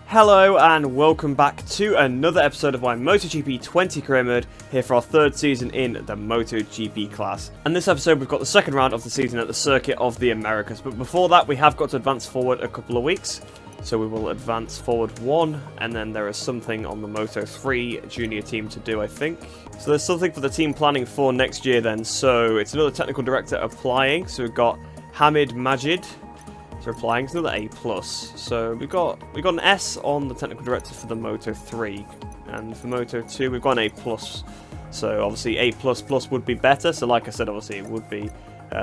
Hello and welcome back to another episode of my MotoGP 20 career mode here for our third season in the MotoGP class. And this episode we've got the second round of the season at the Circuit of the Americas, but before that we have got to advance forward a couple of weeks. So we will advance forward one, and then there is something on the Moto3 junior team to do, I think. So there's something for the team planning for next year then. So it's another technical director applying, so we've got Hamid Majid. Applying, it's another A+. So we've got an S on the technical director for the Moto3, and for Moto2 we've got an A+. So obviously A++ would be better. So like I said, obviously it would be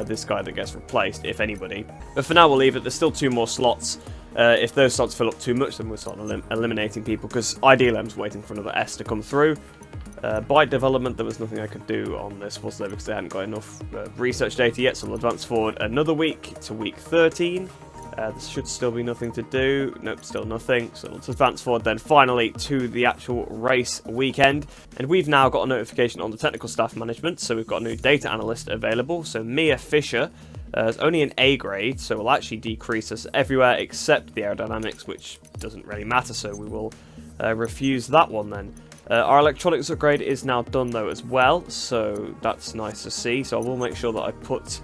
this guy that gets replaced, if anybody. But for now we'll leave it. There's still two more slots. If those slots fill up too much, then we'll start eliminating people, because ideally I'm just waiting for another S to come through. Bike development, there was nothing I could do on this, was there, because they hadn't got enough research data yet, so we'll advance forward another week to week 13. There should still be nothing to do. Nope, still nothing. So let's advance forward then finally to the actual race weekend. And we've now got a notification on the technical staff management. So we've got a new data analyst available. So Mia Fisher is only an A grade, so will actually decrease us everywhere except the aerodynamics, which doesn't really matter. So we will refuse that one then. Our electronics upgrade is now done though as well. So that's nice to see. So I will make sure that I put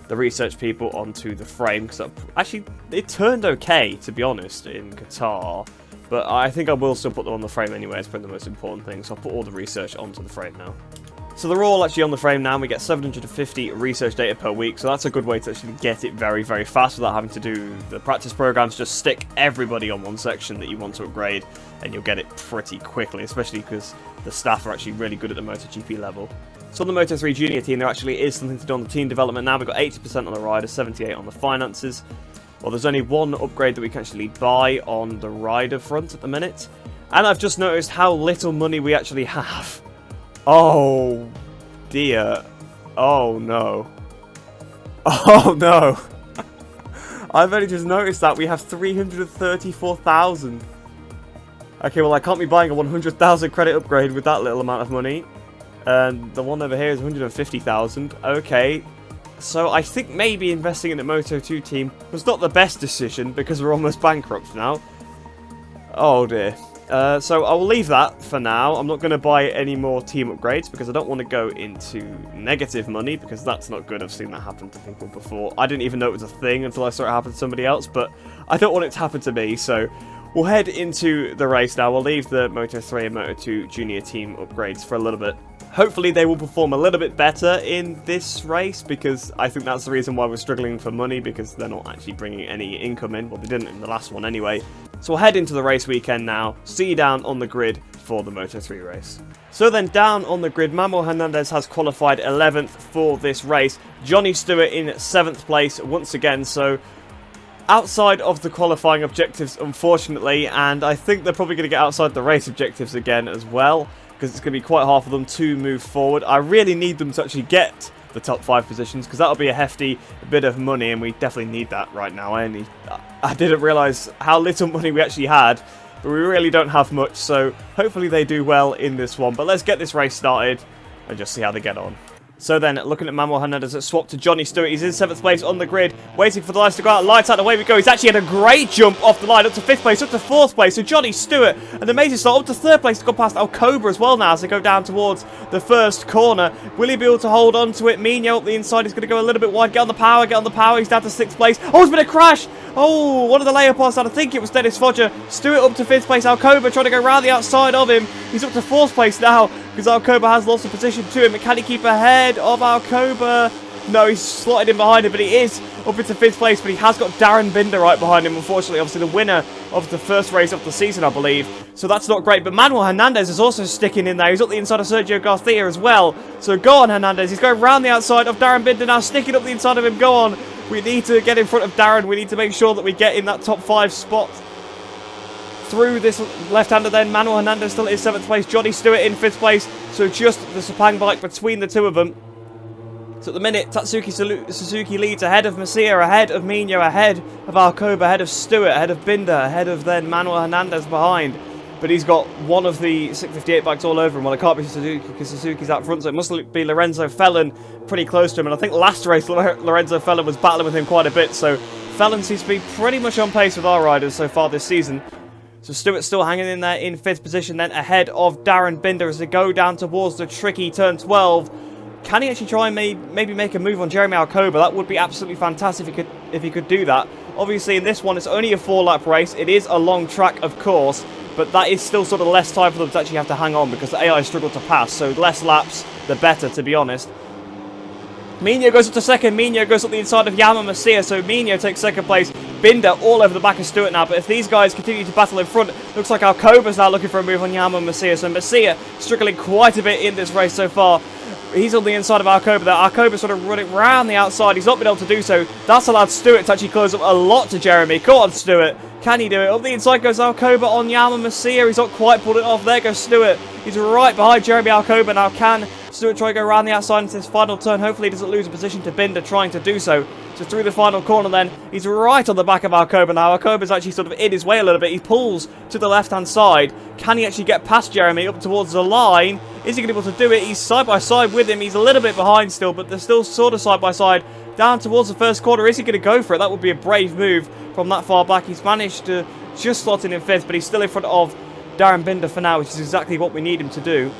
the research people onto the frame, because actually it turned okay, to be honest, in Qatar, but I think I will still put them on the frame anyway. It's probably the most important thing, so I'll put all the research onto the frame now. So they're all actually on the frame now, and we get 750 research data per week, so that's a good way to actually get it very, very fast without having to do the practice programs. Just stick everybody on one section that you want to upgrade, and you'll get it pretty quickly, especially because the staff are actually really good at the MotoGP level. So on the Moto3 junior team, there actually is something to do on the team development now. We've got 80% on the rider, 78% on the finances. Well, there's only one upgrade that we can actually buy on the rider front at the minute. And I've just noticed how little money we actually have. Oh, dear. Oh, no. Oh, no. I've only just noticed that we have 334,000. Okay, well, I can't be buying a 100,000 credit upgrade with that little amount of money. And the one over here is 150,000. Okay, so I think maybe investing in the Moto2 team was not the best decision, because we're almost bankrupt now. Oh dear. So I will leave that for now. I'm not going to buy any more team upgrades, because I don't want to go into negative money, because that's not good. I've seen that happen to people before. I didn't even know it was a thing until I saw it happen to somebody else, but I don't want it to happen to me, so we'll head into the race now. We'll leave the Moto3 and Moto2 junior team upgrades for a little bit. Hopefully they will perform a little bit better in this race, because I think that's the reason why we're struggling for money, because they're not actually bringing any income in. Well, they didn't in the last one anyway. So we'll head into the race weekend now. See you down on the grid for the Moto3 race. So then down on the grid, Manuel Hernandez has qualified 11th for this race. Johnny Stewart in 7th place once again, so outside of the qualifying objectives, unfortunately, and I think they're probably going to get outside the race objectives again as well, because it's going to be quite hard for them to move forward. I really need them to actually get the top 5 positions, because that'll be a hefty bit of money, and we definitely need that right now. I didn't realise how little money we actually had, but we really don't have much, so hopefully they do well in this one. But let's get this race started and just see how they get on. So then, looking at Manuel Hernandez, at swap to Johnny Stewart. He's in 7th place on the grid, waiting for the lights to go out. Lights out, away we go. He's actually had a great jump off the line, up to 5th place, up to 4th place. So Johnny Stewart, an amazing start, up to 3rd place, to go past Alcoba as well now as they go down towards the first corner. Will he be able to hold on to it? Mino up the inside, he's going to go a little bit wide. Get on the power, he's down to 6th place. Oh, it's been a crash! Oh, one of the layer pass out. I think it was Dennis Foggia. Stewart up to 5th place. Alcoba trying to go round the outside of him. He's up to 4th place now, because Alcoba has lost the position to him. Can he keep ahead of Alcoba? No, he's slotted in behind him, but he is up into 5th place, but he has got Darren Binder right behind him, unfortunately. Obviously the winner of the first race of the season, I believe. So that's not great, but Manuel Hernandez is also sticking in there. He's up the inside of Sergio Garcia as well. So go on, Hernandez. He's going round the outside of Darren Binder now, sticking up the inside of him. Go on. We need to get in front of Darren. We need to make sure that we get in that top 5 spot through this left-hander then. Manuel Hernandez still in 7th place. Johnny Stewart in 5th place. So just the Sepang bike between the two of them. So at the minute, Tatsuki Suzuki leads ahead of Masia, ahead of Mino, ahead of Alcoba, ahead of Stewart, ahead of Binder, ahead of then Manuel Hernandez behind. But he's got one of the 658 bikes all over him. Well, it can't be Suzuki because Suzuki's out front, so it must be Lorenzo Felon pretty close to him. And I think last race, Lorenzo Felon was battling with him quite a bit, so Felon seems to be pretty much on pace with our riders so far this season. So Stewart's still hanging in there in 5th position then ahead of Darren Binder as they go down towards the tricky turn 12. Can he actually try and maybe make a move on Jeremy Alcoba? That would be absolutely fantastic if he could do that. Obviously in this one it's only a 4-lap race. It is a long track of course, but that is still sort of less time for them to actually have to hang on because the AI struggled to pass. So less laps, the better, to be honest. Mino goes up to second. Mino goes up the inside of Yama Masia. So Mino takes second place. Binder all over the back of Stewart now. But if these guys continue to battle in front, looks like Alcoba's now looking for a move on Yama Masia. So Masia struggling quite a bit in this race so far. He's on the inside of Alcoba there. Alcoba's sort of running round the outside. He's not been able to do so. That's allowed Stewart to actually close up a lot to Jeremy. Come on, Stewart. Can he do it? Up the inside goes Alcoba on Yama Masia. He's not quite pulled it off. There goes Stewart. He's right behind Jeremy Alcoba. Now can Stewart try to go around the outside into this final turn? Hopefully he doesn't lose a position to Binder trying to do so. So through the final corner then, he's right on the back of Alcoba now. Alcoba's actually sort of in his way a little bit. He pulls to the left-hand side. Can he actually get past Jeremy up towards the line? Is he going to be able to do it? He's side by side with him. He's a little bit behind still, but they're still sort of side by side. Down towards the first corner. Is he going to go for it? That would be a brave move from that far back. He's managed to just slot in 5th, but he's still in front of Darren Binder for now, which is exactly what we need him to do.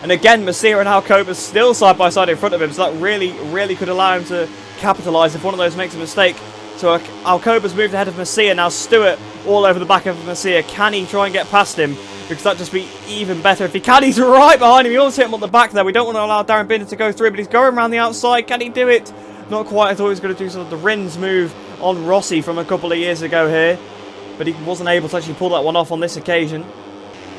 And again, Masia and Alcoba still side by side in front of him, so that really could allow him to capitalise if one of those makes a mistake. So Alcoba's moved ahead of Masia. Now Stewart all over the back of Masia. Can he try and get past him? Because that'd just be even better if he can. He's right behind him. He almost hit him on the back there. We don't want to allow Darren Binder to go through, but he's going around the outside. Can he do it? Not quite. I thought he was going to do sort of the Rins move on Rossi from a couple of years ago here, but he wasn't able to actually pull that one off on this occasion.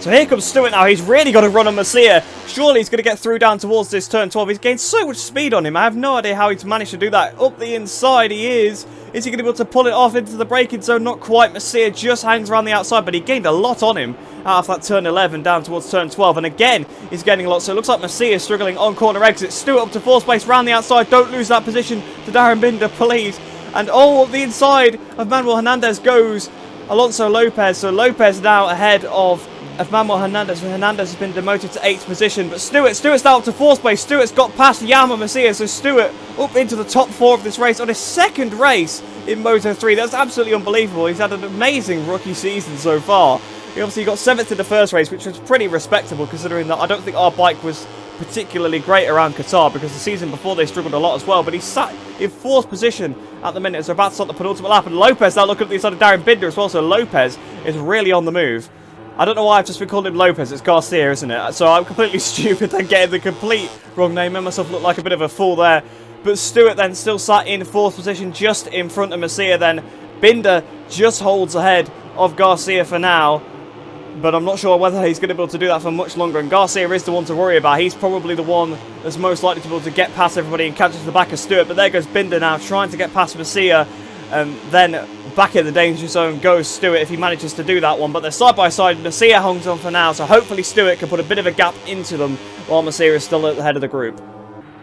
So here comes Stewart now. He's really got to run on Masia. Surely he's going to get through down towards this turn 12. He's gained so much speed on him. I have no idea how he's managed to do that. Up the inside he is. Is he going to be able to pull it off into the braking zone? Not quite. Masia just hangs around the outside, but he gained a lot on him out of that turn 11 down towards turn 12. And again, he's getting a lot. So it looks like Masia is struggling on corner exit. Stewart up to 4th place round the outside. Don't lose that position to Darren Binder, please. And up the inside of Manuel Hernandez goes Alonso Lopez. So Lopez now ahead of Manuel Hernandez. Hernandez has been demoted to 8th position, but Stewart's now up to 4th place. Stewart's got past Yama Masia, so Stewart up into the top 4 of this race on his 2nd race in Moto3. That's absolutely unbelievable. He's had an amazing rookie season so far. He obviously got 7th in the first race, which was pretty respectable considering that I don't think our bike was particularly great around Qatar because the season before they struggled a lot as well. But he's sat in 4th position at the minute, so about to start the penultimate lap. And Lopez now looking at the inside of Darren Binder as well, so Lopez is really on the move. I don't know why I've just been calling him Lopez. It's Garcia, isn't it? So I'm completely stupid and getting the complete wrong name. Made myself look like a bit of a fool there. But Stewart then still sat in 4th position just in front of Masia then. Binder just holds ahead of Garcia for now. But I'm not sure whether he's going to be able to do that for much longer. And Garcia is the one to worry about. He's probably the one that's most likely to be able to get past everybody and catch to the back of Stewart. But there goes Binder now trying to get past Masia. Then back in the danger zone goes Stewart if he manages to do that one. But they're side by side. Masia hangs on for now. So hopefully Stewart can put a bit of a gap into them while Masia is still at the head of the group.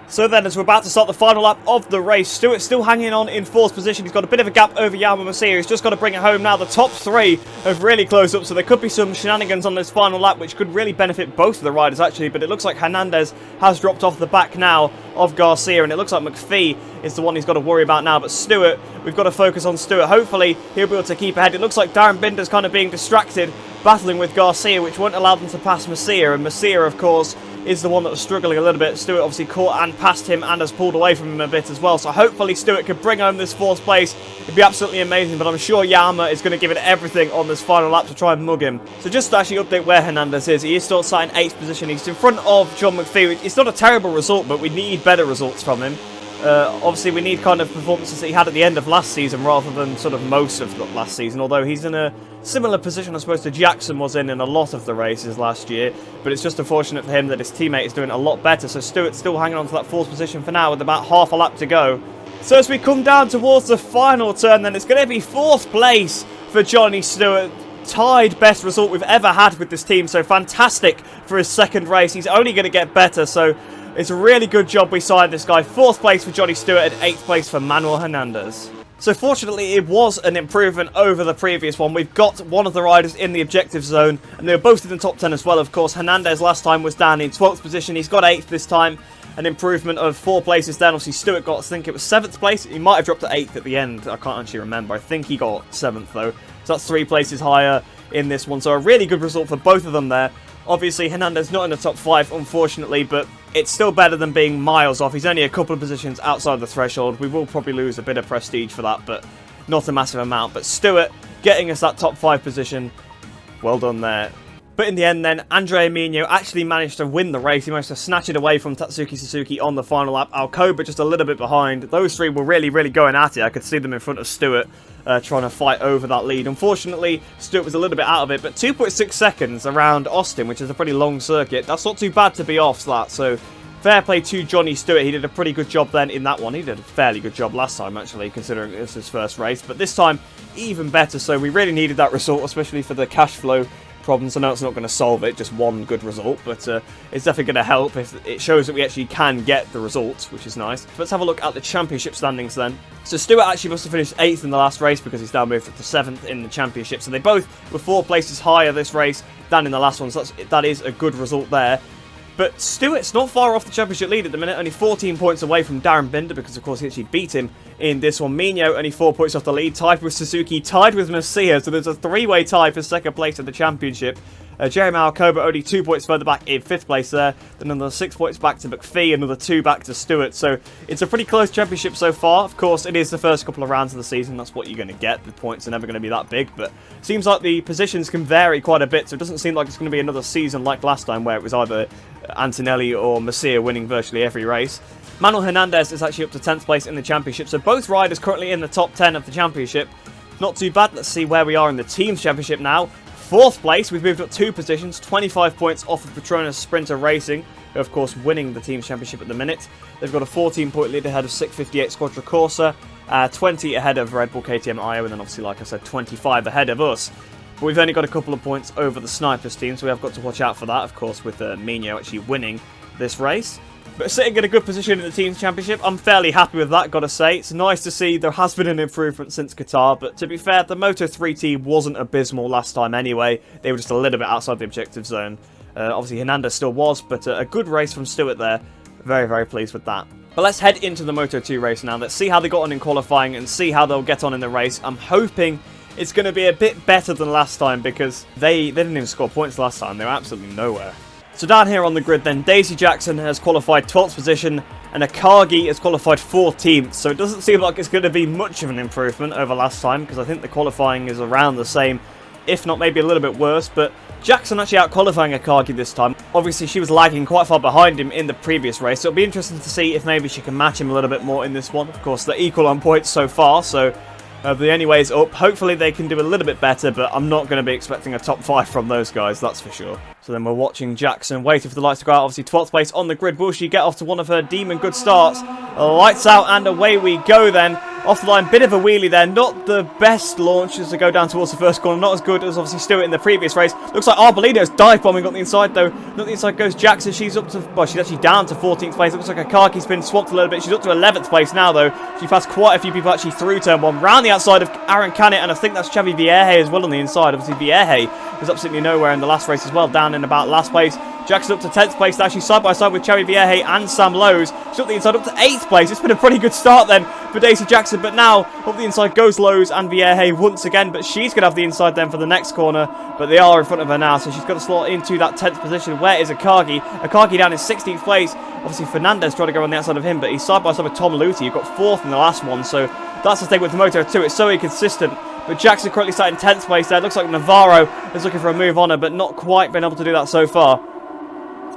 So then, as we're about to start the final lap of the race, Stewart's still hanging on in 4th position. He's got a bit of a gap over Yama Masia. He's just got to bring it home now. The top 3 have really closed up, so there could be some shenanigans on this final lap, which could really benefit both of the riders, actually. But it looks like Hernandez has dropped off the back now of Garcia, and it looks like McPhee is the one he's got to worry about now. But Stewart, we've got to focus on Stewart. Hopefully, he'll be able to keep ahead. It looks like Darren Binder's kind of being distracted, battling with Garcia, which won't allow them to pass Masia. And Masia, of course, is the one that was struggling a little bit. Stewart obviously caught and passed him and has pulled away from him a bit as well. So hopefully Stewart could bring home this 4th place. It'd be absolutely amazing, but I'm sure Yama is going to give it everything on this final lap to try and mug him. So just to actually update where Hernandez is, he is still sat in 8th position. He's in front of John McPhee. It's not a terrible result, but we need better results from him. Obviously we need kind of performances that he had at the end of last season rather than sort of most of the last season, although he's in a similar position I suppose to Jackson was in a lot of the races last year, but it's just unfortunate for him that his teammate is doing a lot better. So Stewart's still hanging on to that 4th position for now with about half a lap to go. So as we come down towards the final turn then, it's going to be 4th place for Johnny Stewart. Tied best result we've ever had with this team, so fantastic for his 2nd race. He's only going to get better, so it's a really good job we signed this guy. 4th place for Johnny Stewart and 8th place for Manuel Hernandez. So fortunately it was an improvement over the previous one. We've got one of the riders in the objective zone, and they were both in the top 10 as well, of course. Hernandez last time was down in 12th position. He's got 8th this time. An improvement of 4 places down. Obviously Stewart got, I think it was 7th place. He might have dropped to 8th at the end. I can't actually remember. I think he got 7th though. So that's 3 places higher in this one. So a really good result for both of them there. Obviously, Hernandez not in the top 5, unfortunately, but it's still better than being miles off. He's only a couple of positions outside the threshold. We will probably lose a bit of prestige for that, but not a massive amount. But Stewart getting us that top 5 position. Well done there. But in the end then, Andrea Mino actually managed to win the race. He managed to snatch it away from Tatsuki Suzuki on the final lap. Alcoba just a little bit behind. Those 3 were really going at it. I could see them in front of Stewart trying to fight over that lead. Unfortunately, Stewart was a little bit out of it, but 2.6 seconds around Austin, which is a pretty long circuit. That's not too bad to be off that, so fair play to Johnny Stewart. He did a pretty good job then in that one. He did a fairly good job last time, actually, considering it was his first race. But this time, even better. So we really needed that result, especially for the cash flow problems. I know it's not going to solve it, just one good result, but it's definitely going to help if it shows that we actually can get the results, which is nice. Let's have a look at the championship standings then. So Stewart actually must have finished 8th in the last race because he's now moved up to 7th in the championship. So they both were 4 places higher this race than in the last one, so that is a good result there. But Stewart's not far off the championship lead at the minute, only 14 points away from Darren Binder, because of course he actually beat him in this one. Mino only 4 points off the lead, tied with Suzuki, tied with Masia, so there's a 3-way tie for second place in the championship. Jeremy Alcoba only 2 points further back in 5th place there, then another 6 points back to McPhee, another 2 back to Stewart, so it's a pretty close championship so far. Of course, it is the first couple of rounds of the season, that's what you're going to get. The points are never going to be that big, but it seems like the positions can vary quite a bit, so it doesn't seem like it's going to be another season like last time where it was either Antonelli or Masia winning virtually every race. Manuel Hernandez is actually up to 10th place in the championship, so both riders currently in the top 10 of the championship. Not too bad. Let's see where we are in the team's championship now. 4th place, we've moved up 2 positions, 25 points off of Petronas Sprinter Racing, who are of course winning the team's championship at the minute. They've got a 14-point lead ahead of 658 Squadra Corsa, 20 ahead of Red Bull KTM Io, and then obviously, like I said, 25 ahead of us. But we've only got a couple of points over the Snipers team, so we have got to watch out for that, of course, with Mino actually winning this race. But sitting in a good position in the team's championship, I'm fairly happy with that, gotta say. It's nice to see there has been an improvement since Qatar, but to be fair, the Moto3 team wasn't abysmal last time anyway. They were just a little bit outside the objective zone. Obviously, Hernandez still was, but a good race from Stewart there. Very pleased with that. But let's head into the Moto2 race now. Let's see how they got on in qualifying and see how they'll get on in the race. I'm hoping it's going to be a bit better than last time because they didn't even score points last time. They were absolutely nowhere. So down here on the grid then, Daisy Jackson has qualified 12th position and Akagi has qualified 14th. So it doesn't seem like it's going to be much of an improvement over last time because I think the qualifying is around the same, if not maybe a little bit worse. But Jackson actually out-qualifying Akagi this time. Obviously she was lagging quite far behind him in the previous race, so it'll be interesting to see if maybe she can match him a little bit more in this one. Of course they're equal on points so far, so the only way is up. Hopefully they can do a little bit better, but I'm not going to be expecting a top 5 from those guys, that's for sure. So then we're watching Jackson, waiting for the lights to go out. Obviously 12th place on the grid. Will she get off to one of her demon good starts? Lights out and away we go then. Off the line, bit of a wheelie there. Not the best launch as they go down towards the first corner. Not as good as obviously Stewart in the previous race. Looks like Arbolino's dive bombing on the inside though. Not the inside goes Jackson. She's up to, well, she's actually down to 14th place. Looks like Akaki's been swamped a little bit. She's up to 11th place now though. She passed quite a few people actually through turn 1. Round the outside of Aaron Canet, and I think that's Xavi Vierge as well on the inside. Obviously Vierge was absolutely nowhere in the last race as well, down in about last place. Jackson up to 10th place, actually side by side with Xavi Vierge and Sam Lowe's. She's up the inside up to 8th place. It's been a pretty good start then for Daisy Jackson, but now up the inside goes Lowe's and Vierge once again, but she's going to have the inside then for the next corner, but they are in front of her now, so she's got to slot into that 10th position. Where is Akagi? Akagi down in 16th place. Obviously Fernandez trying to go on the outside of him, but he's side by side with Tom Luthi, who got 4th in the last one, so that's the thing with Moto2. It's so inconsistent. But Jackson currently starting 10th place there. Looks like Navarro is looking for a move on her, but not quite been able to do that so far.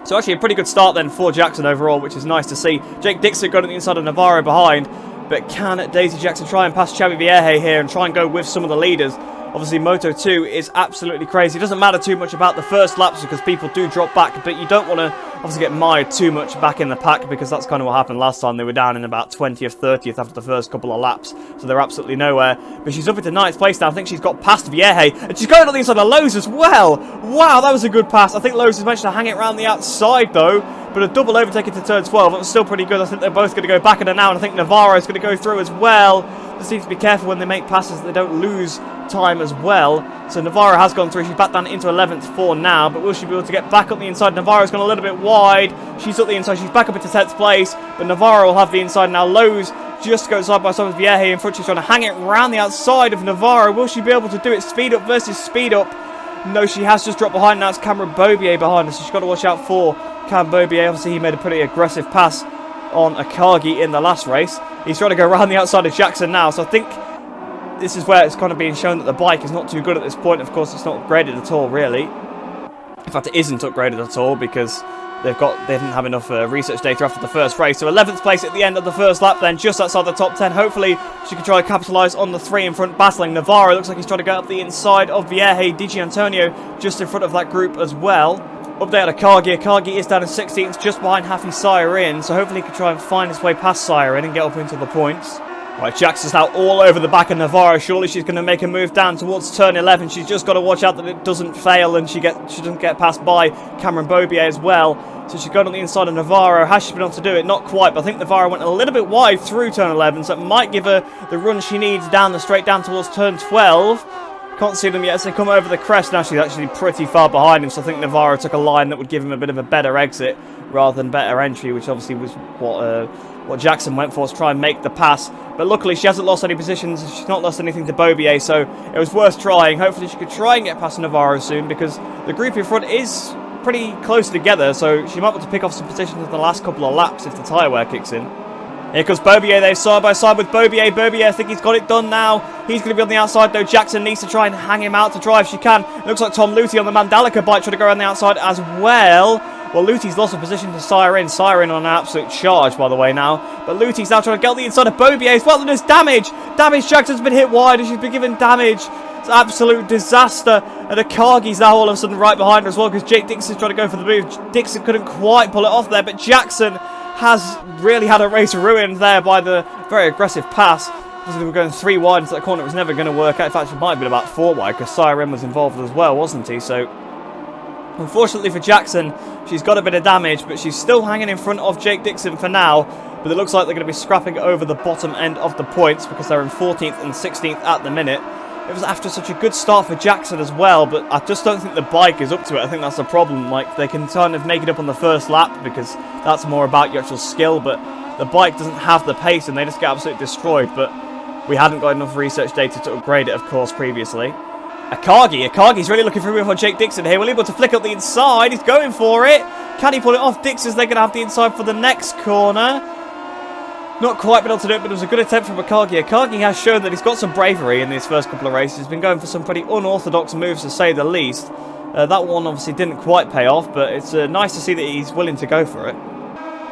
So actually a pretty good start then for Jackson overall, which is nice to see. Jake Dixon got on the inside of Navarro behind, but can Daisy Jackson try and pass Xavi Vierge here and try and go with some of the leaders? Obviously Moto2 is absolutely crazy. It doesn't matter too much about the first laps because people do drop back, but you don't want to obviously get mired too much back in the pack because that's kind of what happened last time. They were down in about 20th, 30th after the first couple of laps, so they're absolutely nowhere. But she's up into 9th place now. I think she's got past Vierge, and she's going on the inside of Lowe's as well. Wow, that was a good pass. I think Lowe's has managed to hang it around the outside though, but a double overtake into turn 12. That was still pretty good. I think they're both going to go back in it now, and I think Navarro's going to go through as well. Just need to be careful when they make passes that they don't lose time as well. So Navarro has gone through. She's back down into 11th for now, but will she be able to get back up the inside? Navarro's gone a little bit wide. She's up the inside. She's back up into 10th place, but Navarro will have the inside now. Lowe's just go side by side with Vierge in front. She's trying to hang it around the outside of Navarro. Will she be able to do it? Speed up versus speed up. No, she has just dropped behind. Now it's Cameron Beaubier behind her, so she's got to watch out for Cam Beaubier. Obviously, he made a pretty aggressive pass on Akagi in the last race. He's trying to go around the outside of Jackson now, so I think this is where it's kind of being shown that the bike is not too good at this point. Of course, it's not upgraded at all, really. In fact, it isn't upgraded at all because they didn't have enough research data after the first race. So 11th place at the end of the first lap then, just outside the top 10. Hopefully, she can try to capitalise on the 3 in front, battling Navarro. Looks like he's trying to get up the inside of Vierge. Di Gianantonio just in front of that group as well. Update on Akagi. Akagi is down in 16th, just behind Hafi Siren. So hopefully he can try and find his way past Siren and get up into the points. Right, Jackson's now all over the back of Navarro. Surely she's going to make a move down towards turn 11. She's just got to watch out that it doesn't fail and she doesn't get passed by Cameron Beaubier as well. So she's going on the inside of Navarro. Has she been able to do it? Not quite, but I think Navarro went a little bit wide through turn 11, so it might give her the run she needs down the straight down towards turn 12. Can't see them yet as they come over the crest. Now she's actually pretty far behind him, so I think Navarro took a line that would give him a bit of a better exit rather than better entry, which obviously was what Jackson went for, to try and make the pass. But luckily she hasn't lost any positions, she's not lost anything to Beaubier, so it was worth trying. Hopefully she could try and get past Navarro soon, because the group in front is pretty close together, so she might want to pick off some positions in the last couple of laps if the tyre wear kicks in. Here comes Beaubier, they're side by side with Beaubier. Beaubier, I think he's got it done now. He's going to be on the outside though. Jackson needs to try and hang him out to drive if she can. It looks like Tom Luthi on the Mandalika bike trying to go around the outside as well. Well, Luthi's lost a position to Siren. Siren on an absolute charge, by the way, now. But Luthi's now trying to get on the inside of Beaubier as well. And there's damage. Jackson's been hit wide and she's been given damage. It's an absolute disaster. And Akagi's now all of a sudden right behind her as well, because Jake Dixon's trying to go for the move. Dixon couldn't quite pull it off there, but Jackson has really had a race ruined there by the very aggressive pass. Because they were going 3 wide into that corner, it was never going to work out. In fact, it might have been about 4 wide, because Siren was involved as well, wasn't he? So, unfortunately for Jackson, she's got a bit of damage, but she's still hanging in front of Jake Dixon for now. But it looks like they're going to be scrapping over the bottom end of the points, because they're in 14th and 16th at the minute. It was after such a good start for Jackson as well, but I just don't think the bike is up to it. I think that's the problem. Like, they can kind of make it up on the first lap, because that's more about your actual skill, but the bike doesn't have the pace and they just get absolutely destroyed. But we hadn't got enough research data to upgrade it, of course, previously. Akagi's really looking for a move on Jake Dixon here. Will he be able to flick up the inside? He's going for it. Can he pull it off? Dixon's then going to have the inside for the next corner. Not quite been able to do it, but it was a good attempt from Akagi. Akagi has shown that he's got some bravery in these first couple of races. He's been going for some pretty unorthodox moves, to say the least. That one obviously didn't quite pay off, but it's nice to see that he's willing to go for it.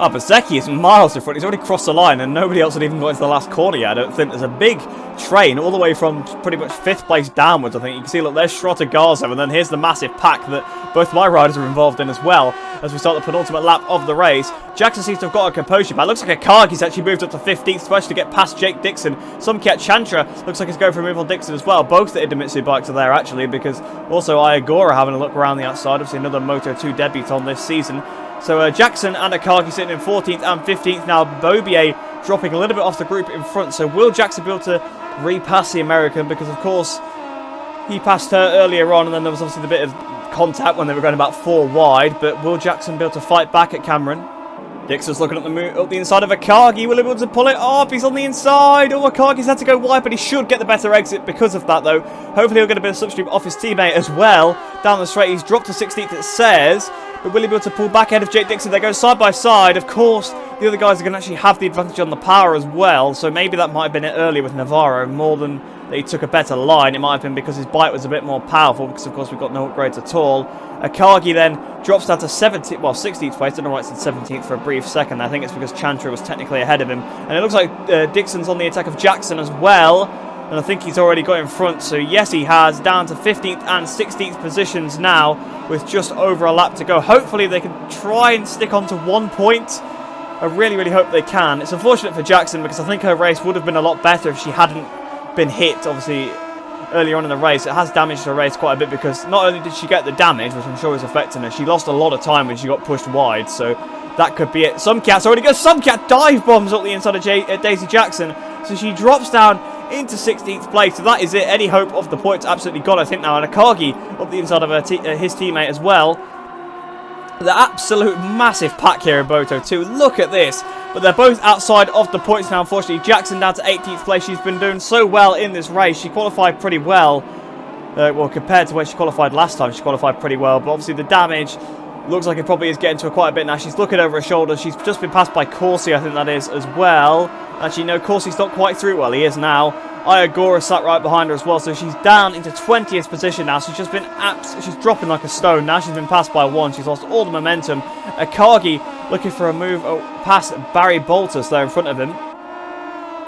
Oh, but Zeki is miles in front. He's already crossed the line, and nobody else had even got into the last corner yet. I don't think there's a big train all the way from pretty much 5th place downwards. I think you can see, look, there's Schrotter Garza, and then here's the massive pack that both my riders are involved in as well, as we start the penultimate lap of the race. Jackson seems to have got a composure back. Looks like Akagi's actually moved up to 15th, supposed to get past Jake Dixon. Somkiat Chantra looks like he's going for a move on Dixon as well. Both the Idemitsu bikes are there, actually, because also Iagora having a look around the outside. Obviously, another Moto2 debut on this season. So Jackson and Akagi sitting in 14th and 15th now. Beaubier dropping a little bit off the group in front. So will Jackson be able to repass the American? Because, of course, he passed her earlier on, and then there was obviously the bit of contact when they were going about 4 wide. But will Jackson be able to fight back at Cameron? Dixon's looking at the inside of Akagi. Will he be able to pull it off? He's on the inside. Oh, Akagi's had to go wide, but he should get the better exit because of that, though. Hopefully he'll get a bit of slipstream off his teammate as well. Down the straight, he's dropped to 16th, it says. But will he be able to pull back ahead of Jake Dixon? They go side by side. Of course, the other guys are going to actually have the advantage on the power as well. So maybe that might have been it earlier with Navarro, more than that he took a better line. It might have been because his bike was a bit more powerful, because of course we've got no upgrades at all. Akagi then drops down to 16th place. I don't know why it said 17th for a brief second. I think it's because Chantra was technically ahead of him. And it looks like Dixon's on the attack of Jackson as well. And I think he's already got in front. So yes, he has, down to 15th and 16th positions now, with just over a lap to go. Hopefully they can try and stick on to 1 point. I really, really hope they can. It's unfortunate for Jackson, because I think her race would have been a lot better if she hadn't been hit, obviously, earlier on in the race. It has damaged her race quite a bit, because not only did she get the damage, which I'm sure is affecting her, she lost a lot of time when she got pushed wide, so that could be it. Somkiat's already got Somkiat dive bombs up the inside of Daisy Jackson, so she drops down into 16th place, so that is it. Any hope of the points absolutely gone, I think, now. And Akagi up the inside of his teammate as well. The absolute massive pack here in Moto 2. Look at this. But they're both outside of the points now, unfortunately. Jackson down to 18th place. She's been doing so well in this race. She qualified pretty well. Well, compared to when she qualified last time, she qualified pretty well. But obviously the damage looks like it probably is getting to her quite a bit now. She's looking over her shoulder. She's just been passed by Corsi, I think that is, as well. Actually, no, Corsi's not quite through. Well, he is now. Iagora sat right behind her as well, so she's down into 20th position now. She's just been she's dropping like a stone. Now she's been passed by one. She's lost all the momentum. Akagi looking for a move past Barry Boltus there in front of him.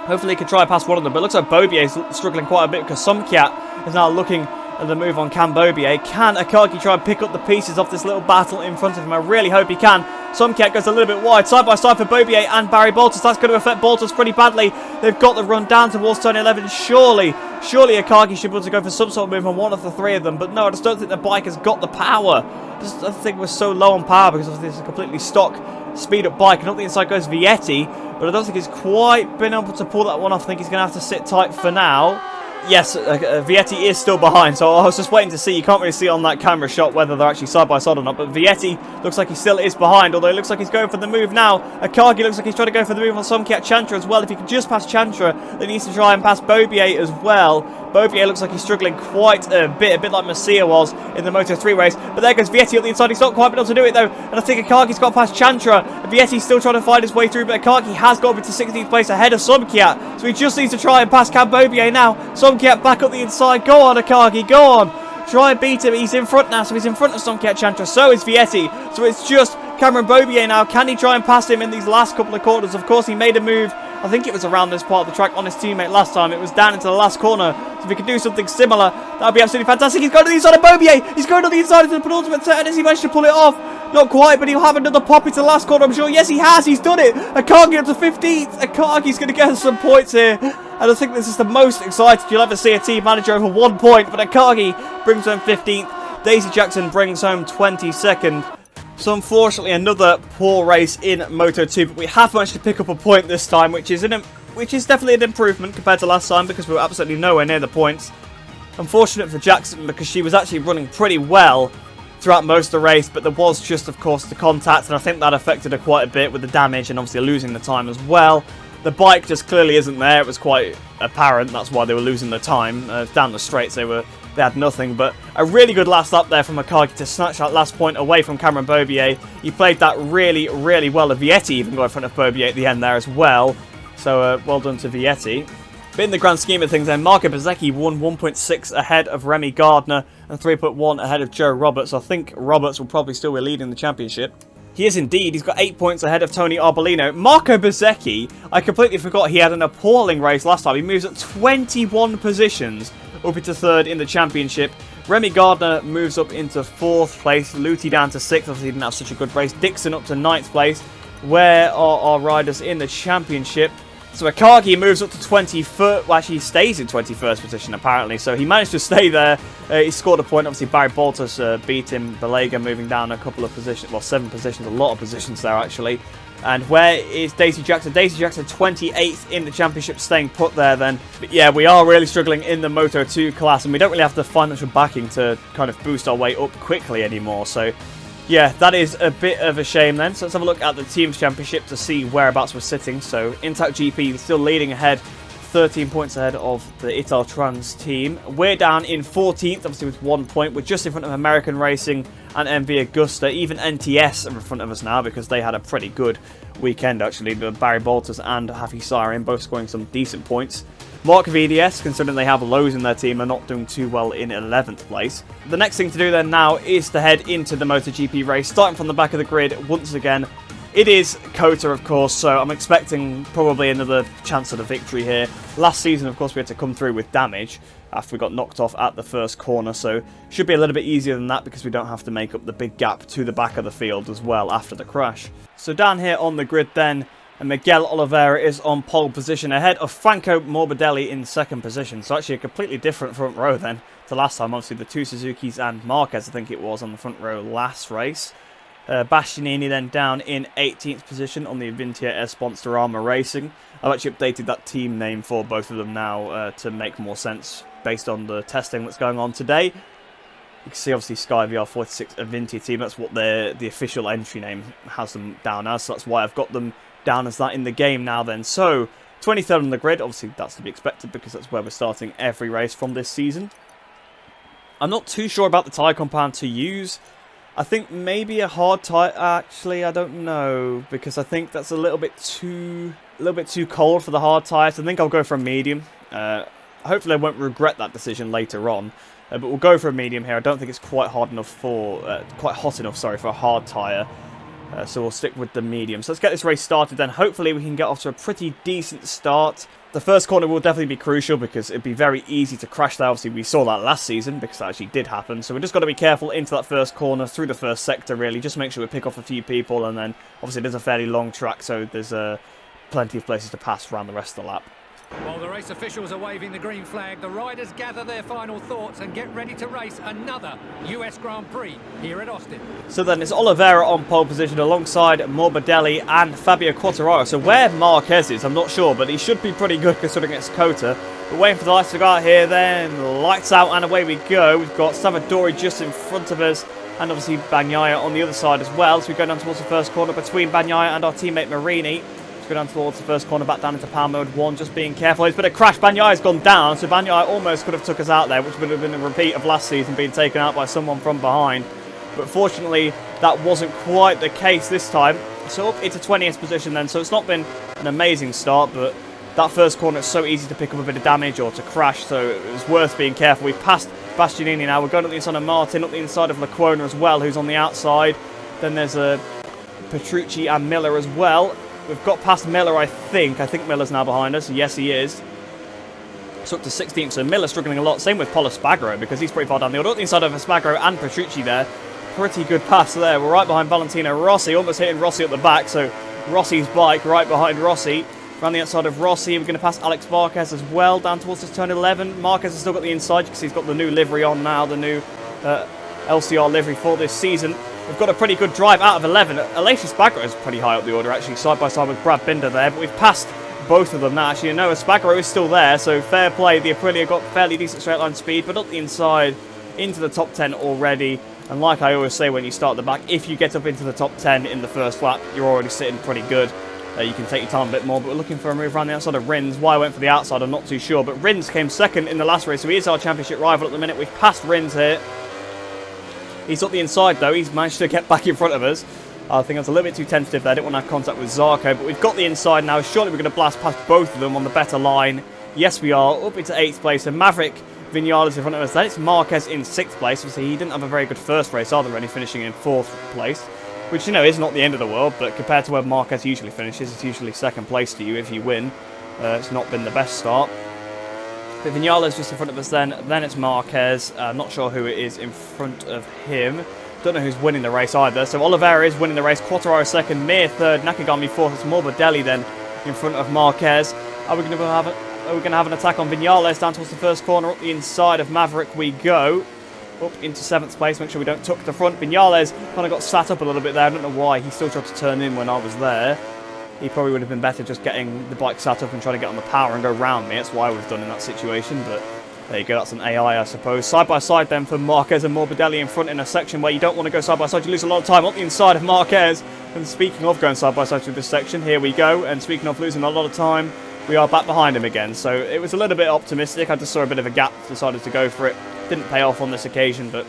Hopefully he can try past one of them, but it looks like Bobier is struggling quite a bit because Somkiat is now looking at the move on Cam Bobier. Can Akagi try and pick up the pieces of this little battle in front of him? I really hope he can. Somkiat goes a little bit wide, side by side for Bobier and Barry Boltus. That's going to affect Boltus pretty badly. They've got the run down towards turn 11. Surely Akagi should be able to go for some sort of move on one of the three of them, but no, I just don't think the bike has got the power. I think we're so low on power because this is a completely stock speed up bike. I don't think inside goes Vietti, but I don't think he's quite been able to pull that one off. I think he's going to have to sit tight for now. Yes, Vietti is still behind, so I was just waiting to see. You can't really see on that camera shot whether they're actually side by side or not, but Vietti looks like he still is behind, although it looks like he's going for the move now. Akagi looks like he's trying to go for the move on Somkiat Chantra as well. If he can just pass Chantra, then he needs to try and pass Bobier as well. Bobier looks like he's struggling quite a bit like Masia was in the Moto3 race. But there goes Vietti up the inside. He's not quite been able to do it though. And I think Akagi's got past Chantra. Vietti's still trying to find his way through, but Akagi has got up into 16th place ahead of Somkiat. So he just needs to try and pass Cam Bobier now. Somkiat back up the inside. Go on, Akagi, go on. Try and beat him. He's in front now, so he's in front of Somkiat Chantra. So is Vietti. So it's just Cameron Bobier now. Can he try and pass him in these last couple of corners? Of course, he made a move. I think it was around this part of the track on his teammate last time. It was down into the last corner. So if he could do something similar, that would be absolutely fantastic. He's going to the inside of Bobier. He's going to the inside of the penultimate turn. Has he managed to pull it off? Not quite, but he'll have another pop into the last corner, I'm sure. Yes, he has. He's done it. Akagi up to 15th. Akagi's going to get some points here. And I think this is the most excited you'll ever see a team manager over 1 point. But Akagi brings home 15th. Daisy Jackson brings home 22nd. So unfortunately another poor race in Moto2, but we have managed to pick up a point this time, which is definitely an improvement compared to last time because we were absolutely nowhere near the points. Unfortunate for Jackson because she was actually running pretty well throughout most of the race, but there was just, of course, the contact, and I think that affected her quite a bit with the damage and obviously losing the time as well. The bike just clearly isn't there. It was quite apparent. That's why they were losing the time. Down the straights, they had nothing, but a really good last lap there from Akagi to snatch that last point away from Cameron Bobier. He played that really, really well. Vietti even got in front of Bobier at the end there as well. So well done to Vietti. But in the grand scheme of things then, Marco Bezzecchi won 1.6 ahead of Remy Gardner and 3.1 ahead of Joe Roberts. I think Roberts will probably still be leading the championship. He is indeed. He's got 8 points ahead of Tony Arbolino. Marco Bezzecchi, I completely forgot he had an appalling race last time. He moves up 21 positions up into 3rd in the championship. Remy Gardner moves up into 4th place. Luti down to 6th. Obviously, he didn't have such a good race. Dixon up to 9th place. Where are our riders in the championship? So Akagi moves up to 21st. Well, actually, he stays in 21st position, apparently. So he managed to stay there. He scored a point. Obviously, Barry Boltus beat him. Balega moving down a couple of positions. Well, 7 positions. A lot of positions there, actually. And where is Daisy Jackson? Daisy Jackson 28th in the championship, staying put there then. But yeah, we are really struggling in the Moto2 class, and we don't really have the financial backing to kind of boost our way up quickly anymore. So yeah, that is a bit of a shame then. So let's have a look at the Teams Championship to see whereabouts we're sitting. So Intact GP still leading ahead, 13 points ahead of the Italtrans team. We're down in 14th, obviously with 1 point. We're just in front of American Racing and MV Agusta. Even NTS are in front of us now because they had a pretty good weekend actually. Barry Boltus and Hafi Siren both scoring some decent points. Mark VDS, considering they have lows in their team, are not doing too well in 11th place. The next thing to do then now is to head into the MotoGP race, starting from the back of the grid once again. It is Kota, of course, so I'm expecting probably another chance at a victory here. Last season, of course, we had to come through with damage after we got knocked off at the first corner, so should be a little bit easier than that because we don't have to make up the big gap to the back of the field as well after the crash. So down here on the grid then, and Miguel Oliveira is on pole position ahead of Franco Morbidelli in 2nd position. So actually a completely different front row then to last time. Obviously the 2 Suzukis and Marquez, I think it was, on the front row last race. Bastianini then down in 18th position on the Avintia Sponsorama Racing. I've actually updated that team name for both of them now to make more sense based on the testing that's going on today. You can see obviously Sky VR46 Avintia team. That's what the official entry name has them down as. So that's why I've got them down as that in the game now then. So 23rd on the grid. Obviously that's to be expected because that's where we're starting every race from this season. I'm not too sure about the tyre compound to use. I think maybe a hard tyre. Actually, I don't know because I think that's a little bit too cold for the hard tyres. I think I'll go for a medium. Hopefully I won't regret that decision later on. But we'll go for a medium here. I don't think it's quite hot enough for a hard tyre. So we'll stick with the medium. So let's get this race started then. Hopefully we can get off to a pretty decent start. The first corner will definitely be crucial because it'd be very easy to crash there. Obviously we saw that last season because that actually did happen. So we've just got to be careful into that first corner, through the first sector really. Just make sure we pick off a few people, and then obviously there's a fairly long track, so there's plenty of places to pass around the rest of the lap. While the race officials are waving the green flag, the riders gather their final thoughts and get ready to race another US Grand Prix here at Austin. So then it's Oliveira on pole position alongside Morbidelli and Fabio Quartararo. So where Marquez is, I'm not sure, but he should be pretty good considering it's Cota. We're waiting for the lights to go out here then. Lights out and away we go. We've got Savadori just in front of us and obviously Bagnaia on the other side as well. So we go down towards the first corner between Bagnaia and our teammate Marini. Go down towards the first corner, back down into power mode 1, just being careful. There's been a crash. Banyai's gone down, so Bagnaia almost could have took us out there, which would have been a repeat of last season, being taken out by someone from behind. But fortunately, that wasn't quite the case this time. So up into 20th position then, so it's not been an amazing start, but that first corner is so easy to pick up a bit of damage or to crash, so it was worth being careful. We've passed Bastianini now. We're going up the inside of Martin, up the inside of Lecuona as well, who's on the outside. Then there's Petrucci and Miller as well. We've got past Miller, I think. I think Miller's now behind us. Yes, he is. So up to 16th. So Miller's struggling a lot. Same with Polo Spagro because he's pretty far down the order. Up the inside of Spagro and Petrucci there. Pretty good pass there. We're right behind Valentino Rossi. Almost hitting Rossi at the back. So Rossi's bike right behind Rossi. Around the outside of Rossi. We're going to pass Alex Marquez as well. Down towards this turn 11. Marquez has still got the inside because he's got the new livery on now. The new LCR livery for this season. We've got a pretty good drive out of 11. Alessia Spagro is pretty high up the order, actually, side by side with Brad Binder there. But we've passed both of them now. Actually, no, Spagro is still there, so fair play. The Aprilia got fairly decent straight line speed, but up the inside into the top 10 already. And like I always say when you start the back, if you get up into the top 10 in the first lap, you're already sitting pretty good. You can take your time a bit more, but we're looking for a move around the outside of Rins. Why I went for the outside, I'm not too sure. But Rins came second in the last race, so he is our championship rival at the minute. We've passed Rins here. He's up the inside though, he's managed to get back in front of us. I think I was a little bit too tentative there, I didn't want to have contact with Zarco, but we've got the inside now. Surely we're going to blast past both of them on the better line. Yes we are, up into 8th place, and Maverick Vinales in front of us. Then it's Marquez in 6th place. Obviously he didn't have a very good first race either, only finishing in 4th place. Which, you know, is not the end of the world, but compared to where Marquez usually finishes, it's usually 2nd place to you if you win. It's not been the best start. But Vinales just in front of us then it's Marquez. Not sure who it is in front of him. Don't know who's winning the race either. So Oliveira is winning the race, Quartararo 2nd, Mir 3rd, Nakagami 4th. It's Morbidelli then in front of Marquez. Are we going to have an attack on Vinales down towards the first corner? Up the inside of Maverick we go. Up into 7th place, make sure we don't tuck the front. Vinales kind of got sat up a little bit there. I don't know why. He still tried to turn in when I was there. He probably would have been better just getting the bike sat up and trying to get on the power and go round me. That's what I would have done in that situation, but there you go, that's an AI, I suppose. Side by side then for Marquez and Morbidelli in front in a section where you don't want to go side by side. You lose a lot of time up the inside of Marquez. And speaking of going side by side through this section, here we go. And speaking of losing a lot of time, we are back behind him again. So it was a little bit optimistic. I just saw a bit of a gap, decided to go for it. Didn't pay off on this occasion, but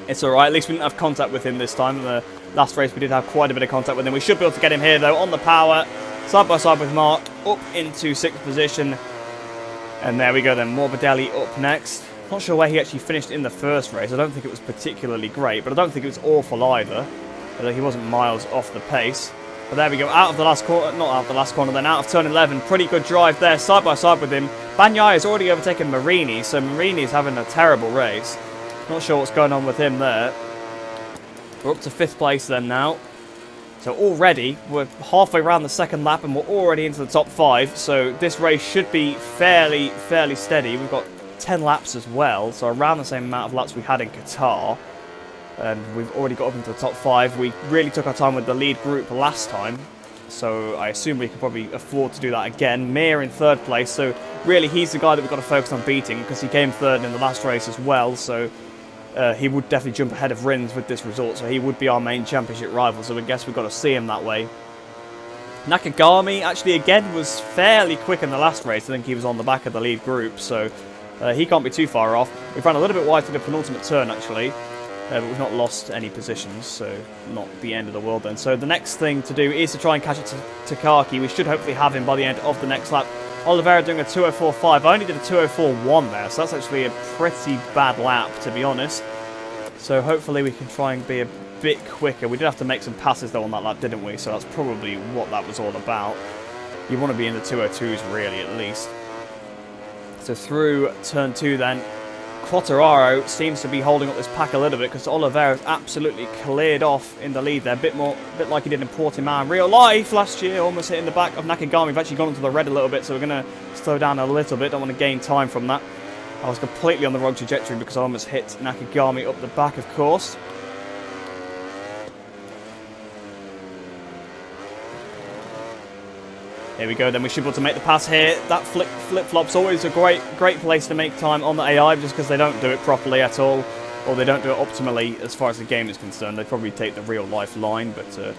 it's alright. At least we didn't have contact with him this time. In the last race we did have quite a bit of contact with him. We should be able to get him here though on the power. Side by side with Mark, up into 6th position. And there we go then, Morbidelli up next. Not sure where he actually finished in the first race. I don't think it was particularly great, but I don't think it was awful either. Although he wasn't miles off the pace. But there we go, out of the last corner, not out of the last corner, then out of turn 11. Pretty good drive there, side by side with him. Bagnaia has already overtaken Marini, so Marini is having a terrible race. Not sure what's going on with him there. We're up to 5th place then now. So already, we're halfway around the 2nd lap and we're already into the top 5. So this race should be fairly steady. We've got 10 laps as well, so around the same amount of laps we had in Qatar. And we've already got up into the top 5. We really took our time with the lead group last time. So I assume we could probably afford to do that again. Mir in 3rd place, so really he's the guy that we've got to focus on beating because he came 3rd in the last race as well. So he would definitely jump ahead of Rins with this result, so he would be our main championship rival, so I guess we've got to see him that way. Nakagami, actually, again, was fairly quick in the last race. I think he was on the back of the lead group, so he can't be too far off. We've ran a little bit wide to the penultimate turn, actually, but we've not lost any positions, so not the end of the world then. So the next thing to do is to try and catch it to Takaki. We should hopefully have him by the end of the next lap. Oliveira doing a 2:04.5. I only did a 2:04.1 there, so that's actually a pretty bad lap, to be honest. So hopefully we can try and be a bit quicker. We did have to make some passes, though, on that lap, didn't we? So that's probably what that was all about. You want to be in the 2:02s, really, at least. So through turn 2, then, Quartararo seems to be holding up this pack a little bit because Oliveira's absolutely cleared off in the lead there. A bit like he did in Portimao in real life last year, almost hitting the back of Nakagami. We've actually gone into the red a little bit, so we're going to slow down a little bit. Don't want to gain time from that. I was completely on the wrong trajectory because I almost hit Nakagami up the back, of course. Here we go, then we should be able to make the pass here. That flip-flop's always a great place to make time on the AI, just because they don't do it properly at all, or they don't do it optimally as far as the game is concerned. They probably take the real-life line, but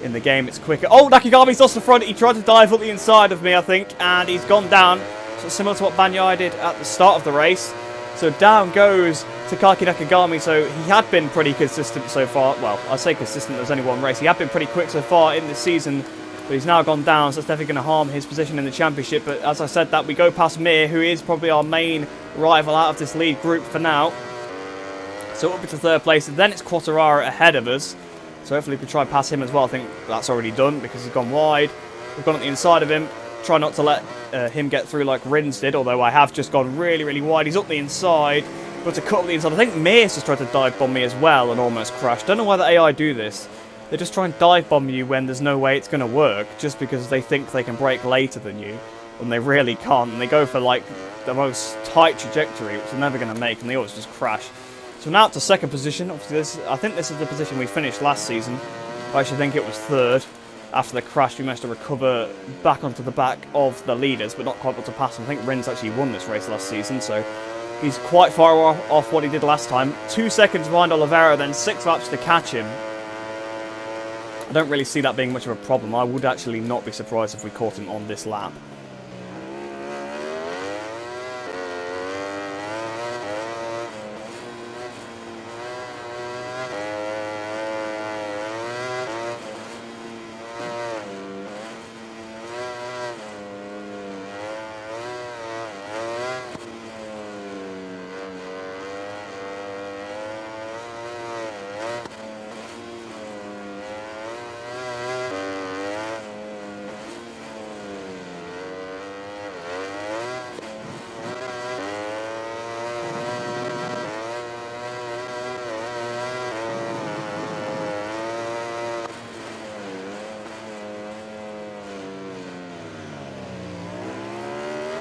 in the game it's quicker. Oh, Nakagami's lost the front. He tried to dive up the inside of me, I think, and he's gone down. So similar to what Bagnaia did at the start of the race. So down goes Takaki Nakagami. So he had been pretty consistent so far. Well, I say consistent, there's only one race. He had been pretty quick so far in this season, but he's now gone down, so it's definitely going to harm his position in the championship. But as I said that, we go past Mir, who is probably our main rival out of this lead group for now. So up into third place, and then it's Quartararo ahead of us. So hopefully we can try and pass him as well. I think that's already done because he's gone wide. We've gone on the inside of him. Try not to let him get through like Rins did, although I have just gone really wide. He's up the inside, but to cut up the inside. I think Mir's just tried to dive bomb me as well and almost crashed. Don't know why the AI do this. They just try and dive bomb you when there's no way it's going to work, just because they think they can brake later than you, when they really can't. And they go for like the most tight trajectory, which they're never going to make, and they always just crash. So now up to second position. Obviously, I think this is the position we finished last season. I actually think it was third. After the crash, we managed to recover back onto the back of the leaders, but not quite able to pass them. I think Rins actually won this race last season, so he's quite far off what he did last time. 2 seconds behind Oliveira, then 6 laps to catch him. I don't really see that being much of a problem. I would actually not be surprised if we caught him on this lap.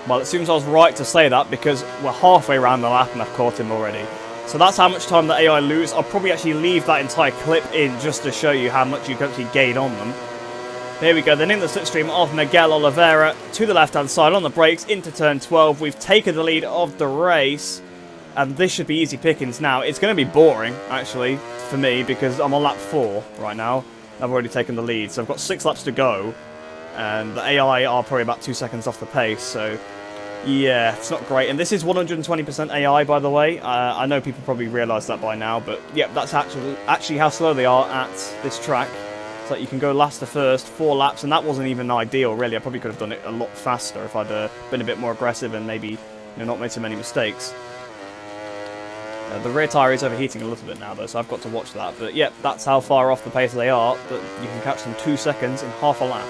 Well, it seems I was right to say that because we're halfway around the lap and I've caught him already. So that's how much time the AI lose. I'll probably actually leave that entire clip in just to show you how much you can actually gain on them. Here we go, then in the slipstream of Miguel Oliveira to the left-hand side on the brakes into turn 12. We've taken the lead of the race, and this should be easy pickings now. It's going to be boring, actually, for me, because I'm on lap 4 right now. I've already taken the lead, so I've got 6 laps to go, and the AI are probably about 2 seconds off the pace, so yeah, it's not great. And this is 120% AI, by the way. I know people probably realise that by now, but yeah, that's actually how slow they are at this track. It's like you can go last to first, 4 laps, and that wasn't even ideal, really. I probably could have done it a lot faster if I'd been a bit more aggressive and maybe not made so many mistakes. The rear tyre is overheating a little bit now, though, so I've got to watch that. But yeah, that's how far off the pace they are, that you can catch them 2 seconds in half a lap.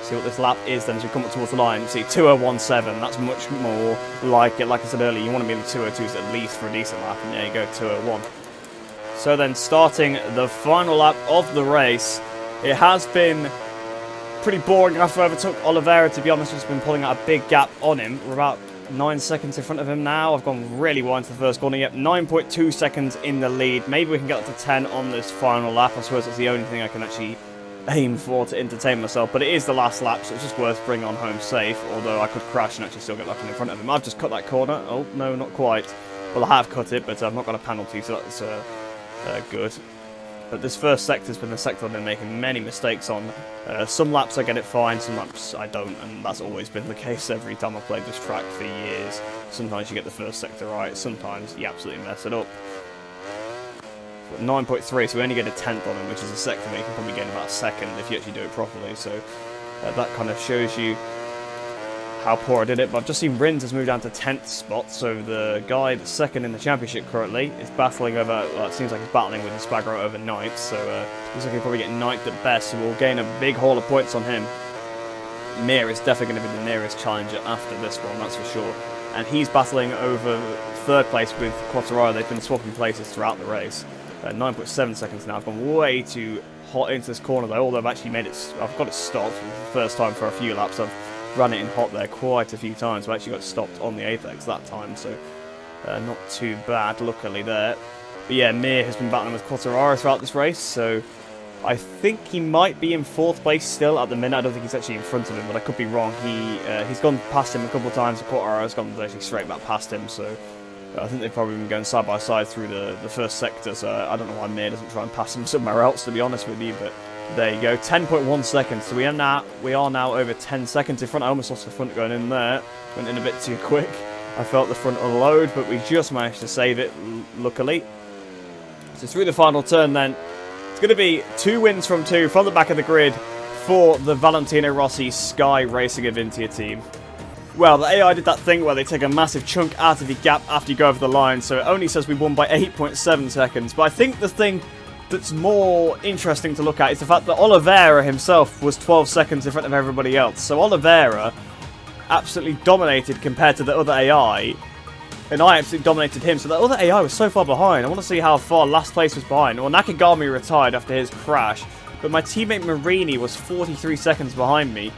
See what this lap is then as we come up towards the line. See, 2:01.7, that's much more like it. Like I said earlier, you want to be in the 2:02s at least for a decent lap, and there you go, 2:01. So then starting the final lap of the race, it has been pretty boring after I overtook Oliveira, to be honest. I've just been pulling out a big gap on him. We're about 9 seconds in front of him now. I've gone really wide into the first corner. Yep, 9.2 seconds in the lead. Maybe we can get up to 10 on this final lap. I suppose that's the only thing I can actually aim for to entertain myself, but it is the last lap, so it's just worth bringing on home safe, although I could crash and actually still get left in front of him. I've just cut that corner. Oh, no, not quite. Well, I have cut it, but I've not got a penalty, so that's good. But this first sector has been the sector I've been making many mistakes on. Some laps I get it fine, some laps I don't, and that's always been the case every time I've played this track for years. Sometimes you get the first sector right, sometimes you absolutely mess it up. But 9.3, so we only get a 10th on him, which is a sector where you can probably gain about a second if you actually do it properly. So that kind of shows you how poor I did it. But I've just seen Rins has moved down to 10th spot, so the guy that's second in the championship currently is battling over, well, it seems like he's battling with Espagro over 9th, so looks like he'll probably get 9th at best, so we'll gain a big haul of points on him. Mir is definitely going to be the nearest challenger after this one, that's for sure. And he's battling over 3rd place with Quartararo. They've been swapping places throughout the race. 9.7 seconds now. I've gone way too hot into this corner though, although I've actually made it, I've got it stopped for the first time for a few laps. I've run it in hot there quite a few times. I actually got stopped on the apex that time, so not too bad, luckily there. But yeah, Mir has been battling with Quartararo throughout this race, so I think he might be in 4th place still at the minute. I don't think he's actually in front of him, but I could be wrong. He's gone past him a couple of times. Quartararo's gone actually straight back past him, so I think they've probably been going side by side through the first sector, so I don't know why Mir doesn't try and pass him somewhere else, to be honest with you, but there you go. 10.1 seconds, so we are now over 10 seconds in front. I almost lost the front going in there. Went in a bit too quick. I felt the front unload, but we just managed to save it, luckily. So through the final turn then, it's going to be 2 wins from 2 from the back of the grid for the Valentino Rossi Sky Racing Avintia team. Well, the AI did that thing where they take a massive chunk out of the gap after you go over the line, so it only says we won by 8.7 seconds. But I think the thing that's more interesting to look at is the fact that Oliveira himself was 12 seconds in front of everybody else. So Oliveira absolutely dominated compared to the other AI, and I absolutely dominated him. So the other AI was so far behind. I want to see how far last place was behind. Well, Nakagami retired after his crash, but my teammate Marini was 43 seconds behind me.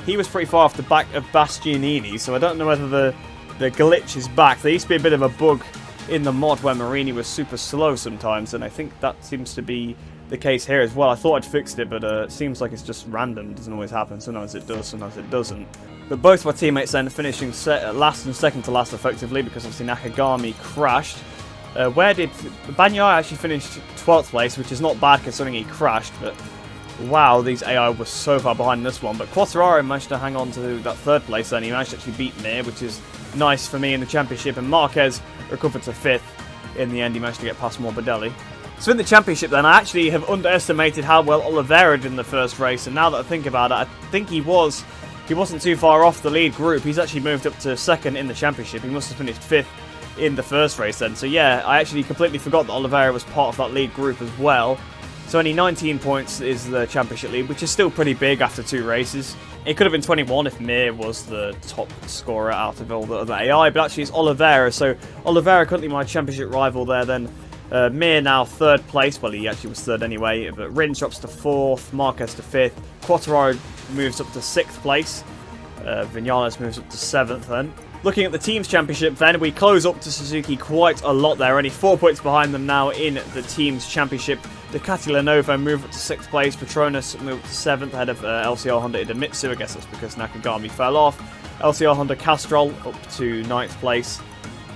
He was pretty far off the back of Bastianini, so I don't know whether the glitch is back. There used to be a bit of a bug in the mod where Marini was super slow sometimes, and I think that seems to be the case here as well. I thought I'd fixed it, but it seems like it's just random. It doesn't always happen. Sometimes it does, sometimes it doesn't. But both my teammates then finishing last and second to last effectively, because obviously Nakagami crashed. Where did Bagnaia actually finished 12th place, which is not bad considering he crashed, but wow, these AI were so far behind this one. But Quartararo managed to hang on to that 3rd place then. He managed to actually beat Mir, which is nice for me in the championship, and Marquez recovered to 5th. In the end, he managed to get past Morbidelli. So in the championship then, I actually have underestimated how well Oliveira did in the first race, and now that I think about it, I think he wasn't too far off the lead group. He's actually moved up to 2nd in the championship. He must have finished 5th in the first race then. So yeah, I actually completely forgot that Oliveira was part of that lead group as well. So only 19 points is the championship lead, which is still pretty big after 2 races. It could have been 21 if Mir was the top scorer out of all the other AI, but actually it's Oliveira. So Oliveira currently my championship rival there then. Mir now 3rd place, well he actually was 3rd anyway, but Rins drops to 4th, Marquez to 5th, Quartararo moves up to 6th place, Vinales moves up to 7th then. Looking at the Teams Championship then, we close up to Suzuki quite a lot there, only 4 points behind them now in the Teams Championship. Ducati Lenovo move up to 6th place, Petronas move up to 7th ahead of LCR Honda Idemitsu. I guess that's because Nakagami fell off. LCR Honda Castrol up to 9th place.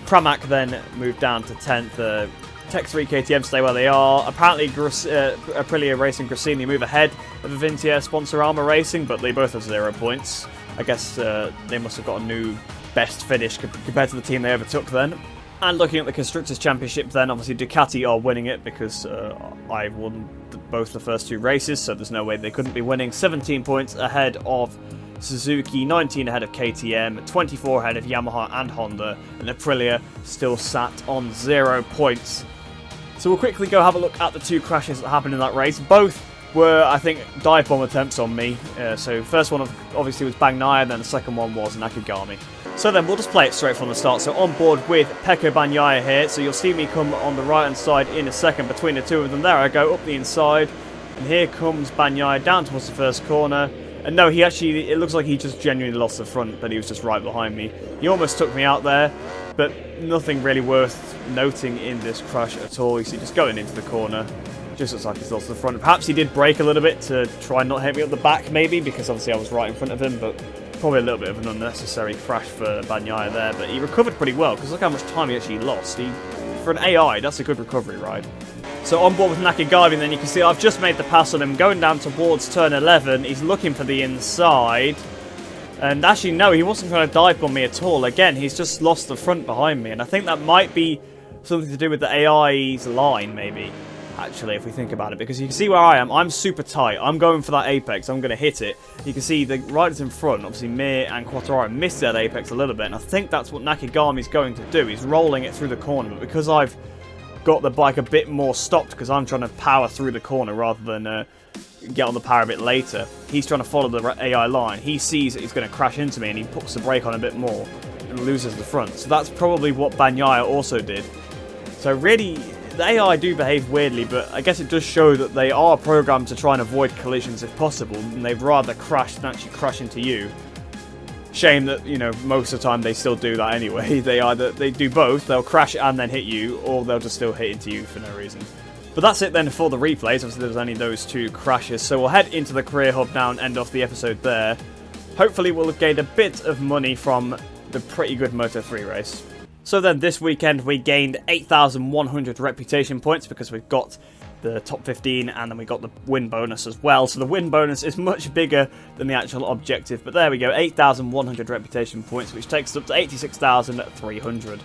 Pramac then moved down to 10th. Tech 3 KTM stay where they are. Apparently Aprilia Racing Grassini move ahead of Avintia Sponsorama Racing, but they both have 0 points. I guess they must have got a new best finish compared to the team they overtook then. And looking at the Constructors' Championship then, obviously Ducati are winning it because I won both the first 2 races, so there's no way they couldn't be winning. 17 points ahead of Suzuki, 19 ahead of KTM, 24 ahead of Yamaha and Honda, and Aprilia still sat on 0 points. So we'll quickly go have a look at the 2 crashes that happened in that race. Both were, I think, dive bomb attempts on me. So first one obviously was Bagnaia, and then the second one was Nakagami. So then we'll just play it straight from the start. So on board with Pecco Bagnaia here. So you'll see me come on the right hand side in a second between the 2 of them. There I go, up the inside. And here comes Bagnaia down towards the first corner. And no, it looks like he just genuinely lost the front, but he was just right behind me. He almost took me out there, but nothing really worth noting in this crash at all. You see, just going into the corner. Just looks like he's lost the front. Perhaps he did brake a little bit to try and not hit me up the back, maybe, because obviously I was right in front of him, but probably a little bit of an unnecessary crash for Bagnaia there, but he recovered pretty well, because look how much time he actually lost. For an AI, that's a good recovery ride. So on board with Nakagami, then you can see I've just made the pass on him, going down towards turn 11. He's looking for the inside. And actually, no, he wasn't trying to dive bomb me at all. Again, he's just lost the front behind me, and I think that might be something to do with the AI's line, maybe. Actually, if we think about it, because you can see where I am. I'm super tight. I'm going for that apex. I'm going to hit it. You can see the riders in front, obviously Mir and Quartararo, missed that apex a little bit, and I think that's what Nakagami's going to do. He's rolling it through the corner, but because I've got the bike a bit more stopped, because I'm trying to power through the corner rather than get on the power a bit later, he's trying to follow the AI line. He sees that he's going to crash into me, and he puts the brake on a bit more and loses the front. So that's probably what Bagnaia also did. So really, the AI do behave weirdly, but I guess it does show that they are programmed to try and avoid collisions if possible, and they'd rather crash than actually crash into you. Shame that, you know, most of the time they still do that anyway. They do both. They'll crash and then hit you, or they'll just still hit into you for no reason. But that's it then for the replays. Obviously there's only those 2 crashes, so we'll head into the career hub now and end off the episode there. Hopefully we'll have gained a bit of money from the pretty good Moto3 race. So then this weekend we gained 8,100 reputation points because we've got the top 15 and then we got the win bonus as well. So the win bonus is much bigger than the actual objective. But there we go, 8,100 reputation points, which takes us up to 86,300.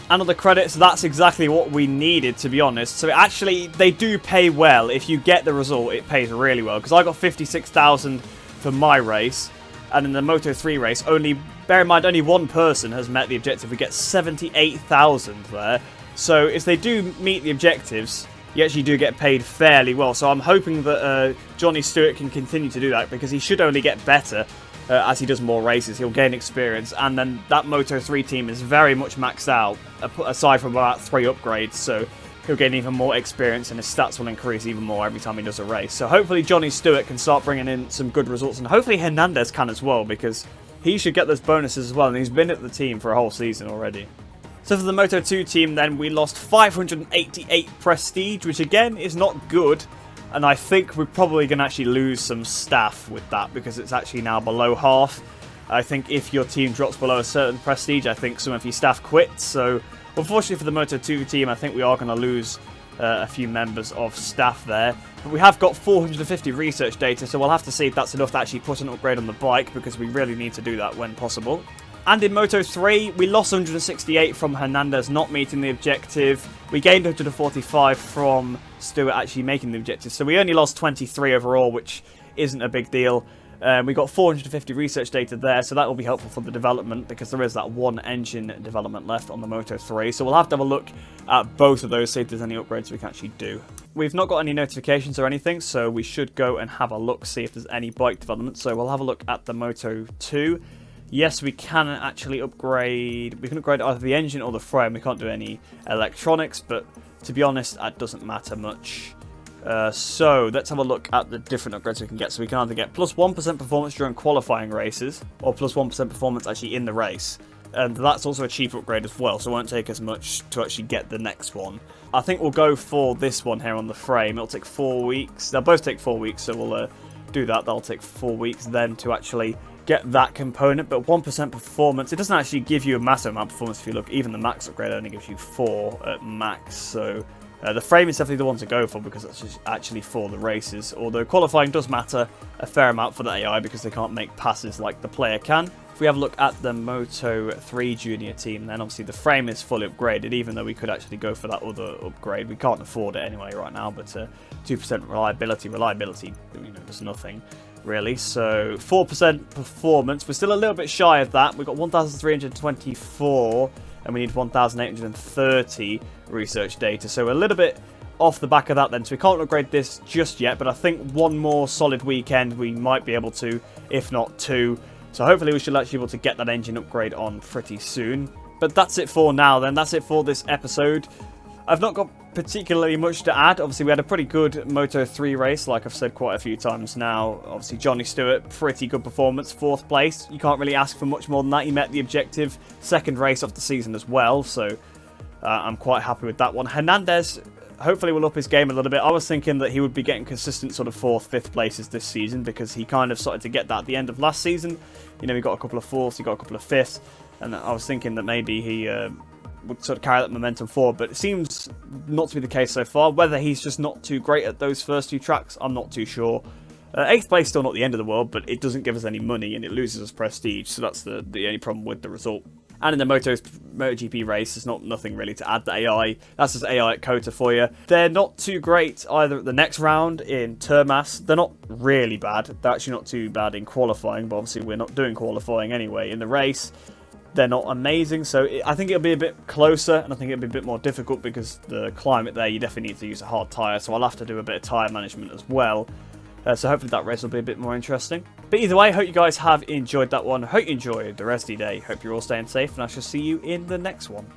And on the credits, that's exactly what we needed, to be honest. So actually, they do pay well. If you get the result, it pays really well. Because I got 56,000 for my race. And in the Moto3 race, bear in mind, only one person has met the objective. We get 78,000 there. So if they do meet the objectives, you actually do get paid fairly well. So I'm hoping that Johnny Stewart can continue to do that, because he should only get better as he does more races. He'll gain experience, and then that Moto3 team is very much maxed out, aside from about 3 upgrades. So he'll gain even more experience, and his stats will increase even more every time he does a race. So hopefully Johnny Stewart can start bringing in some good results, and hopefully Hernandez can as well, because he should get those bonuses as well, and he's been at the team for a whole season already. So for the Moto2 team then, we lost 588 prestige, which again is not good, and I think we're probably going to actually lose some staff with that, because it's actually now below half. I think if your team drops below a certain prestige, I think some of your staff quit. So unfortunately for the Moto2 team, I think we are going to lose a few members of staff there. But we have got 450 research data, so we'll have to see if that's enough to actually put an upgrade on the bike, because we really need to do that when possible. And in Moto3, we lost 168 from Hernandez not meeting the objective. We gained 145 from Stewart actually making the objective. So we only lost 23 overall, which isn't a big deal. We got 450 research data there, so that will be helpful for the development, because there is that 1 engine development left on the Moto3. So we'll have to have a look at both of those, see if there's any upgrades we can actually do. We've not got any notifications or anything, so we should go and have a look, see if there's any bike development. So we'll have a look at the Moto2. Yes, we can actually upgrade. We can upgrade either the engine or the frame. We can't do any electronics, but to be honest, that doesn't matter much. So let's have a look at the different upgrades we can get. So we can either get plus 1% performance during qualifying races, or plus 1% performance actually in the race. And that's also a cheap upgrade as well, so it won't take as much to actually get the next one. I think we'll go for this one here on the frame. It'll take 4 weeks. They'll both take 4 weeks, so we'll do that. That'll take 4 weeks then to actually get that component. But 1% performance, it doesn't actually give you a massive amount of performance if you look. Even the max upgrade only gives you 4 at max, so the frame is definitely the one to go for, because that's just actually for the races. Although qualifying does matter a fair amount for the AI, because they can't make passes like the player can. If we have a look at the Moto3 junior team, then obviously the frame is fully upgraded, even though we could actually go for that other upgrade. We can't afford it anyway right now, but 2% reliability, you know, does nothing really. So 4% performance, we're still a little bit shy of that. We've got 1,324 and we need 1,830 research data, so a little bit off the back of that then. So we can't upgrade this just yet, but I think one more solid weekend we might be able to, if not 2. So hopefully we should actually be able to get that engine upgrade on pretty soon. But that's it for now then. That's it for this episode. I've not got particularly much to add. Obviously we had a pretty good Moto3 race, like I've said quite a few times now. Obviously Johnny Stewart, pretty good performance, 4th place. You can't really ask for much more than that. He met the objective, 2nd race of the season as well, so I'm quite happy with that one. Hernandez, hopefully will up his game a little bit. I was thinking that he would be getting consistent sort of 4th, 5th places this season, because he kind of started to get that at the end of last season. You know, he got a couple of 4ths, he got a couple of 5ths, and I was thinking that maybe he would sort of carry that momentum forward, but it seems not to be the case so far. Whether he's just not too great at those first 2 tracks, I'm not too sure. 8th place still not the end of the world, but it doesn't give us any money and it loses us prestige, so that's the only problem with the result. And in the MotoGP race, there's nothing really to add to AI. That's just AI at COTA for you. They're not too great either at the next round in Termas. They're not really bad. They're actually not too bad in qualifying, but obviously we're not doing qualifying anyway. In the race, they're not amazing, so I think it'll be a bit closer, and I think it'll be a bit more difficult because the climate there, you definitely need to use a hard tyre, so I'll have to do a bit of tyre management as well. So hopefully that race will be a bit more interesting. But either way, hope you guys have enjoyed that one. Hope you enjoyed the rest of your day. Hope you're all staying safe, and I shall see you in the next one.